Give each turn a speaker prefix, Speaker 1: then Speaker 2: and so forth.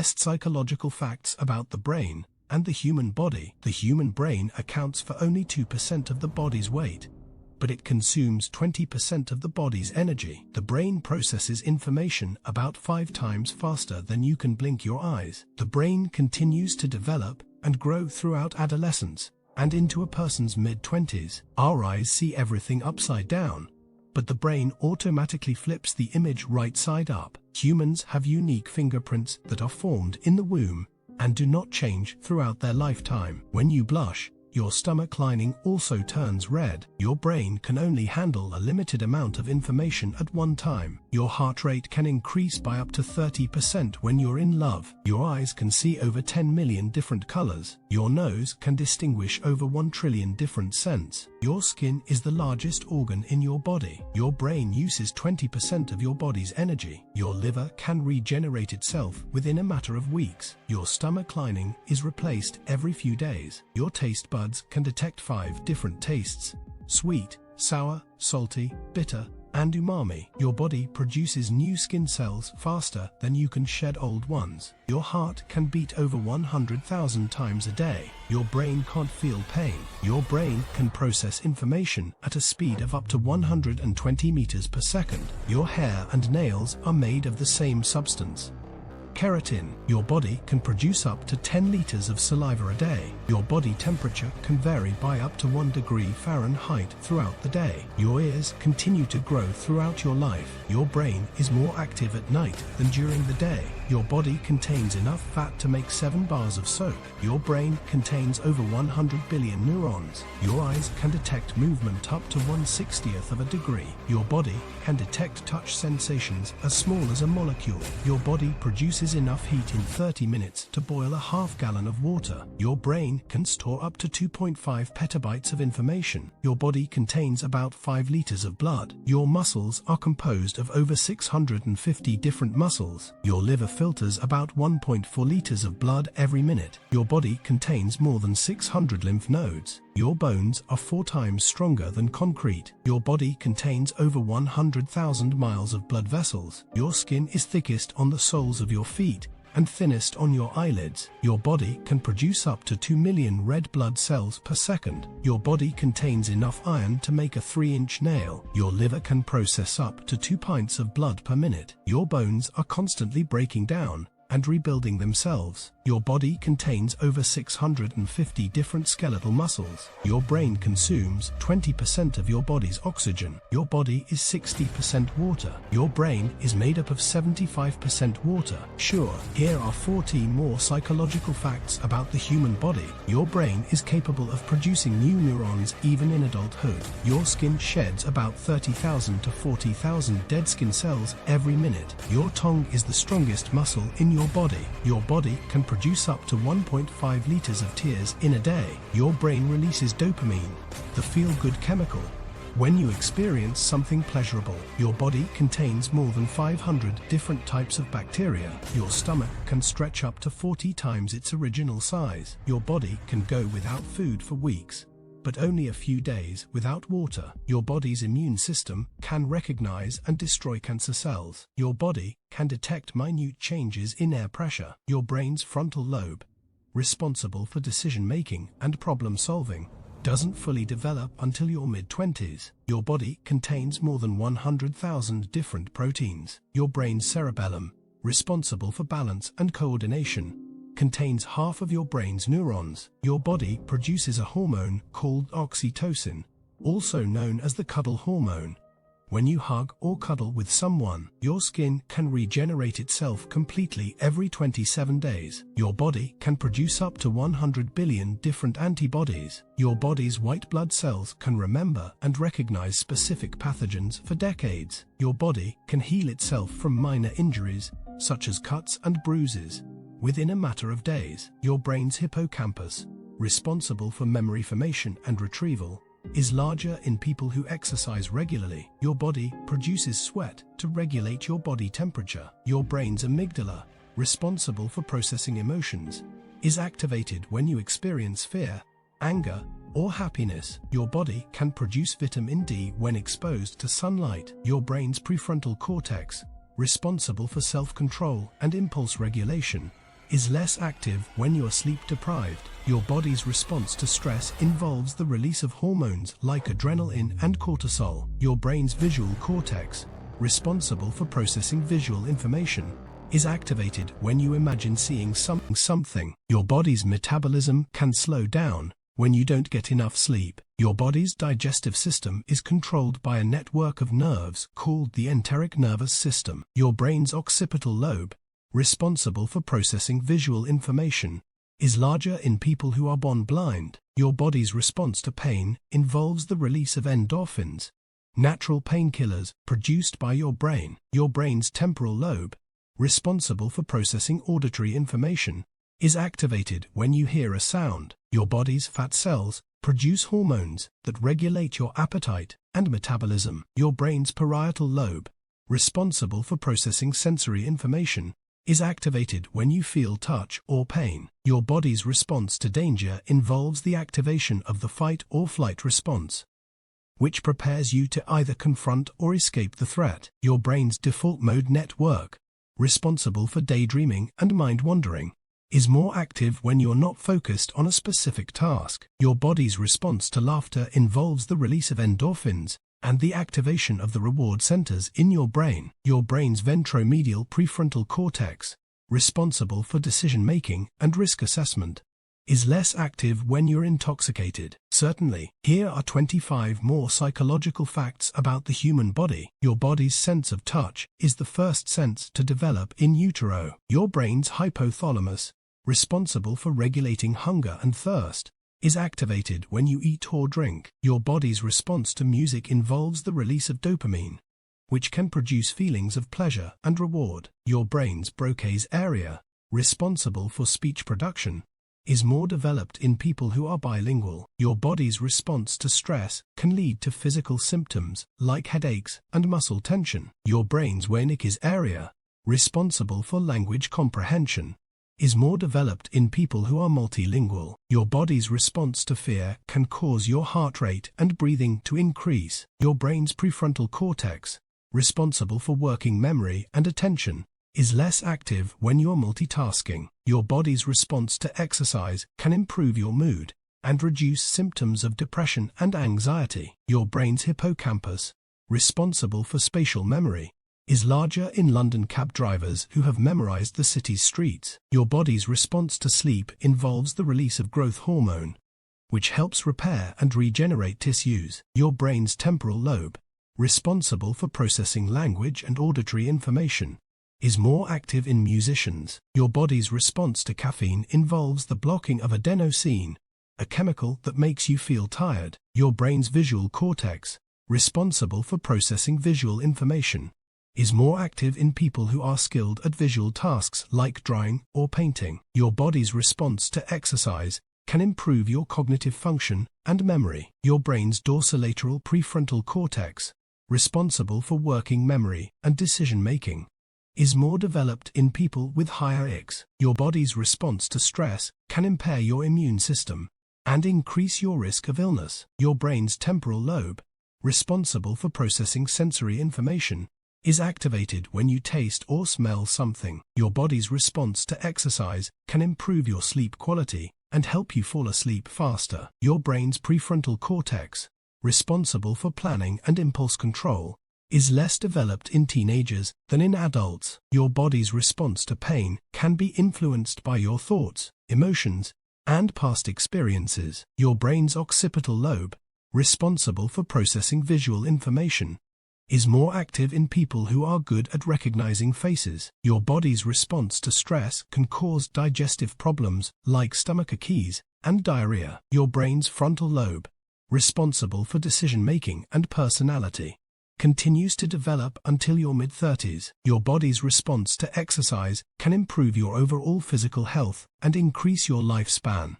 Speaker 1: Best psychological facts about the brain and the human body. The human brain accounts for only 2% of the body's weight, but it consumes 20% of the body's energy. The brain processes information about 5 times faster than you can blink your eyes. The brain continues to develop and grow throughout adolescence and into a person's mid-20s. Our eyes see everything upside down, but the brain automatically flips the image right side up. Humans have unique fingerprints that are formed in the womb and do not change throughout their lifetime. When you blush, your stomach lining also turns red. Your brain can only handle a limited amount of information at one time. Your heart rate can increase by up to 30% when you're in love. Your eyes can see over 10 million different colors. Your nose can distinguish over 1 trillion different scents. Your skin is the largest organ in your body. Your brain uses 20% of your body's energy. Your liver can regenerate itself within a matter of weeks. Your stomach lining is replaced every few days. Your taste buds can detect 5 different tastes: sweet, sour, salty, bitter, and umami. Your body produces new skin cells faster than you can shed old ones. Your heart can beat over 100,000 times a day. Your brain can't feel pain. Your brain can process information at a speed of up to 120 meters per second. Your hair and nails are made of the same substance, keratin. Your body can produce up to 10 liters of saliva a day. Your body temperature can vary by up to 1 degree Fahrenheit throughout the day. Your ears continue to grow throughout your life. Your brain is more active at night than during the day. Your body contains enough fat to make 7 bars of soap. Your brain contains over 100 billion neurons. Your eyes can detect movement up to 1/60th of a degree. Your body can detect touch sensations as small as a molecule. Your body produces enough heat in 30 minutes to boil a half gallon of water. Your brain can store up to 2.5 petabytes of information. Your body contains about 5 liters of blood. Your muscles are composed of over 650 different muscles. Your liver filters about 1.4 liters of blood every minute. Your body contains more than 600 lymph nodes. Your bones are 4 times stronger than concrete. Your body contains over 100,000 miles of blood vessels. Your skin is thickest on the soles of your feet and thinnest on your eyelids. Your body can produce up to 2 million red blood cells per second. Your body contains enough iron to make a 3-inch nail. Your liver can process up to 2 pints of blood per minute. Your bones are constantly breaking down and rebuilding themselves. Your body contains over 650 different skeletal muscles. Your brain consumes 20% of your body's oxygen. Your body is 60% water. Your brain is made up of 75% water. Sure, here are 40 more psychological facts about the human body. Your brain is capable of producing new neurons even in adulthood. Your skin sheds about 30,000 to 40,000 dead skin cells every minute. Your tongue is the strongest muscle in your body. Your body can produce up to 1.5 liters of tears in a day. Your brain releases dopamine, the feel-good chemical, when you experience something pleasurable. Your body contains more than 500 different types of bacteria. Your stomach can stretch up to 40 times its original size. Your body can go without food for weeks, but only a few days without water. Your body's immune system can recognize and destroy cancer cells. Your body can detect minute changes in air pressure. Your brain's frontal lobe, responsible for decision-making and problem-solving, doesn't fully develop until your mid-20s. Your body contains more than 100,000 different proteins. Your brain's cerebellum, responsible for balance and coordination, contains half of your brain's neurons. Your body produces a hormone called oxytocin, also known as the cuddle hormone. When you hug or cuddle with someone, your skin can regenerate itself completely every 27 days. Your body can produce up to 100 billion different antibodies. Your body's white blood cells can remember and recognize specific pathogens for decades. Your body can heal itself from minor injuries, such as cuts and bruises, within a matter of days. Your brain's hippocampus, responsible for memory formation and retrieval, is larger in people who exercise regularly. Your body produces sweat to regulate your body temperature. Your brain's amygdala, responsible for processing emotions, is activated when you experience fear, anger, or happiness. Your body can produce vitamin D when exposed to sunlight. Your brain's prefrontal cortex, responsible for self-control and impulse regulation, is less active when you're sleep deprived. Your body's response to stress involves the release of hormones like adrenaline and cortisol. Your brain's visual cortex, responsible for processing visual information, is activated when you imagine seeing something. Your body's metabolism can slow down when you don't get enough sleep. Your body's digestive system is controlled by a network of nerves called the enteric nervous system. Your brain's occipital lobe, responsible for processing visual information, is larger in people who are born blind. Your body's response to pain involves the release of endorphins, natural painkillers produced by your brain. Your brain's temporal lobe, responsible for processing auditory information, is activated when you hear a sound. Your body's fat cells produce hormones that regulate your appetite and metabolism. Your brain's parietal lobe, responsible for processing sensory information, is activated when you feel touch or pain. Your body's response to danger involves the activation of the fight or flight response, which prepares you to either confront or escape the threat. Your brain's default mode network, responsible for daydreaming and mind-wandering, is more active when you're not focused on a specific task. Your body's response to laughter involves the release of endorphins and the activation of the reward centers in your brain. Your brain's ventromedial prefrontal cortex, responsible for decision-making and risk assessment, is less active when you're intoxicated. Certainly, here are 25 more psychological facts about the human body. Your body's sense of touch is the first sense to develop in utero. Your brain's hypothalamus, responsible for regulating hunger and thirst, is activated when you eat or drink. Your body's response to music involves the release of dopamine, which can produce feelings of pleasure and reward. Your brain's Broca's area, responsible for speech production, is more developed in people who are bilingual. Your body's response to stress can lead to physical symptoms like headaches and muscle tension. Your brain's Wernicke's area, responsible for language comprehension, is more developed in people who are multilingual. Your body's response to fear can cause your heart rate and breathing to increase. Your brain's prefrontal cortex, responsible for working memory and attention, is less active when you're multitasking. Your body's response to exercise can improve your mood and reduce symptoms of depression and anxiety. Your brain's hippocampus, responsible for spatial memory, is larger in London cab drivers who have memorized the city's streets. Your body's response to sleep involves the release of growth hormone, which helps repair and regenerate tissues. Your brain's temporal lobe, responsible for processing language and auditory information, is more active in musicians. Your body's response to caffeine involves the blocking of adenosine, a chemical that makes you feel tired. Your brain's visual cortex, responsible for processing visual information, is more active in people who are skilled at visual tasks like drawing or painting. Your body's response to exercise can improve your cognitive function and memory. Your brain's dorsolateral prefrontal cortex, responsible for working memory and decision-making, is more developed in people with higher IQs. Your body's response to stress can impair your immune system and increase your risk of illness. Your brain's temporal lobe, responsible for processing sensory information, is activated when you taste or smell something. Your body's response to exercise can improve your sleep quality and help you fall asleep faster. Your brain's prefrontal cortex, responsible for planning and impulse control, is less developed in teenagers than in adults. Your body's response to pain can be influenced by your thoughts, emotions, and past experiences. Your brain's occipital lobe, responsible for processing visual information, is more active in people who are good at recognizing faces. Your body's response to stress can cause digestive problems like stomachaches and diarrhea. Your brain's frontal lobe, responsible for decision-making and personality, continues to develop until your mid-30s. Your body's response to exercise can improve your overall physical health and increase your lifespan.